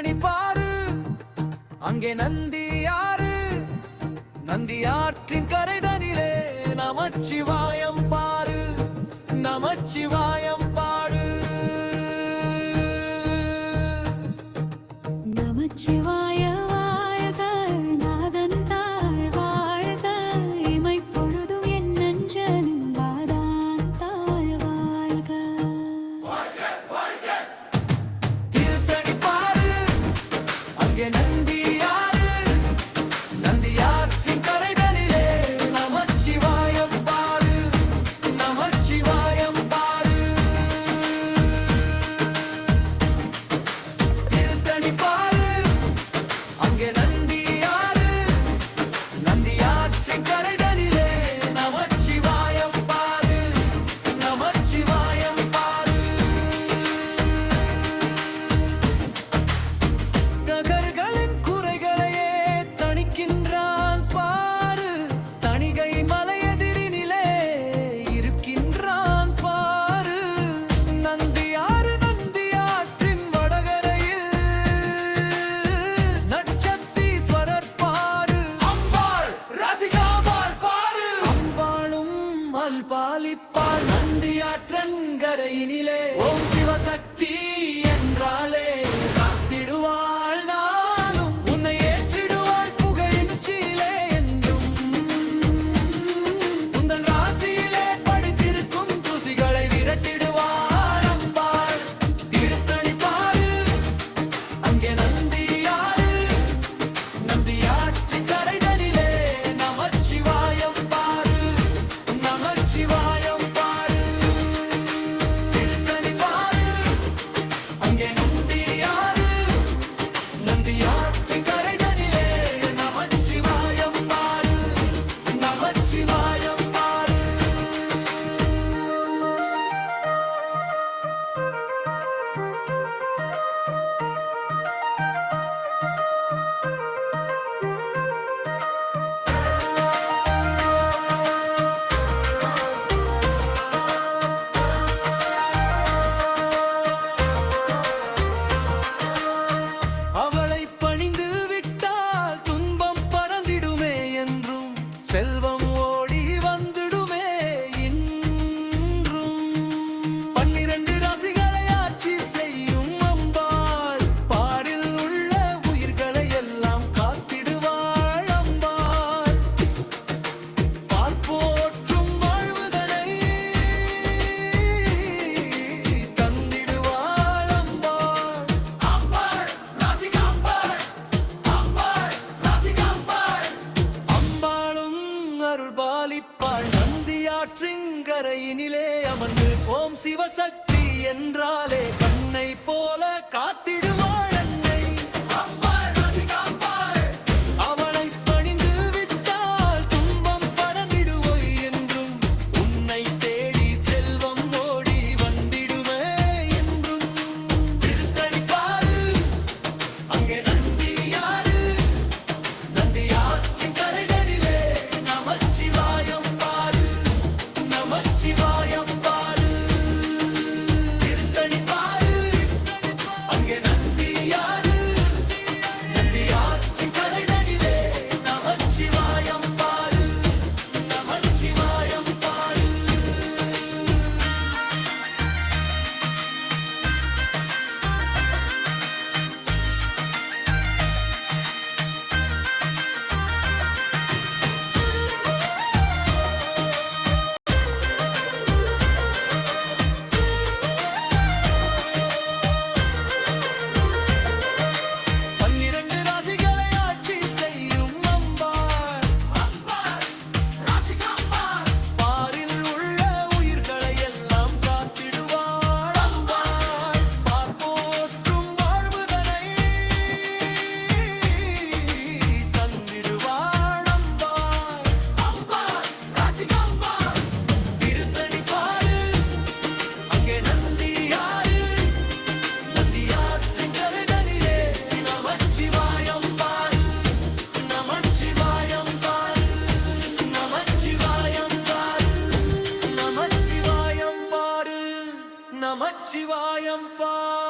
திருத்தணி பாரு அங்கே நந்தியாறு, நந்தியாற்றின் கரைதனிலே நமச்சிவாயம் பாரு, நமச்சிவாயம் பாடு. நமச்சிவாய வாழ்க, நாதன் தாழ் வாழ்க, இமைப்பொழுதும் என் நெஞ்சனும் வாதான் தாழ் வாழ்க. திருத்தணி பாரு அங்கே நந்தியாறு, நந்தியாற்றின் கரைதனிலே நமச்சிவாயம் பாரு, நமச்சிவாயம் பாரு. திருத்தணி பாரு அங்கே நந்தியாறு, நந்தியாற்றின் கரைதனிலே நமச்சிவாயம் பாரு, நமச்சிவாயம் பாரு. நகர்களின் குறைகளையே தணிக்கின்றான் பாரு, தணிகை மலையெதிரினிலே இருக்கின்றான் பாரு. நந்தியாறு நந்தியாற்றின் வடகரையில் நட்சத்தீஸ்வரர் பாரு, அம்பாள் ரசிகாம்பாள் பாரு. அம்பாளும் அல்பாலிப்பாள் நந்தியாற்றங்கரையினிலே, ஓம் சிவசக்தி என்றாலே காத்திடுவாள் நாளும், உன்னை ஏற்றிடுவாள் புகழின்றிலே என்றும். உந்தன் ராசியிலே படித்திருக்கும் தூசிகளை விரட்டிடுவாள் அம்பாள். திருத்தணி பாரு அங்கே நந்தியாறு, நந்தியாற்றின் கரைதனிலே நமச்சிவாயம் பாரு, நமச்சிவாயம் பாரு. திருத்தணி பாரு அங்கே நந்தியாறு, நந்தியாற்றின் கரைதனிலே நமச்சிவாயம் பாரு, நமச்சிவாயம் பாரு. அவளை பணிந்து விட்டால் துன்பம் பறந்திடுமே என்றும், செல்வம் ஓடி வந்திடுமே இன்றும். 12 ராசிகளை ஆட்சி செய்யும் அம்பாள், பாரில் உள்ள உயிர்களை எல்லாம் காத்திடுவாள் அம்பாள். பால் போற்றும் வாழ்வுதனை தந்திடுவாள் அம்பாள். அம்பாள் ரசிகாம்பாள், அம்பாள் ரசிகாம்பாள். அம்பாளும் அருள் பாலிப்பாள் நந்தியாற்றின் கரையினிலே அமர்ந்து, ஓம் சிவசக்தி என்றாலே கண்ணை போல காத்திடுவாள் அன்னை. அம்பாள் ரசிகாம்பாள். அவளை பணிந்து விட்டால் துன்பம் பறந்திடுவோய் என்றும், உன்னை தேடி செல்வம் ஓடி வந்திடுமே என்றும். திருத்தணி பாரு அங்கே நந்தியாறு, நந்தியாற்றின் கரைதனிலே நமச்சிவாயம் பாரு, நமச்சிவாயம் பாரு. திருத்தணி பாரு அங்கே நந்தியாறு, நந்தியாற்றின் கரைதனிலே நமச்சிவாயம் பாரு, நமச்சிவாயம் பாரு. பன்னிரண்டு ராசிகளை ஆட்சி செய்யும் அம்பாள், அம்பாள் ரசிகாம்பாள். பாரில் உள்ள உயிர்களை எல்லாம் காத்திடுவாள் அம்பாள். பார் போற்றும் வாழ்வுதனை தந்திடுவாள் அம்பாள். அம்பாள் ரசிகாம்பாள். திருத்தணி பாரு அங்கே நந்தியாறு, நந்தியாற்றின் கரைதனிலே நமச்சிவாயம் பாரு, நமச்சிவாயம் பாரு, நமச்சிவாயம் பாரு, நமச்சிவாயம் பாரு, நமச்சிவாயம் பாரு.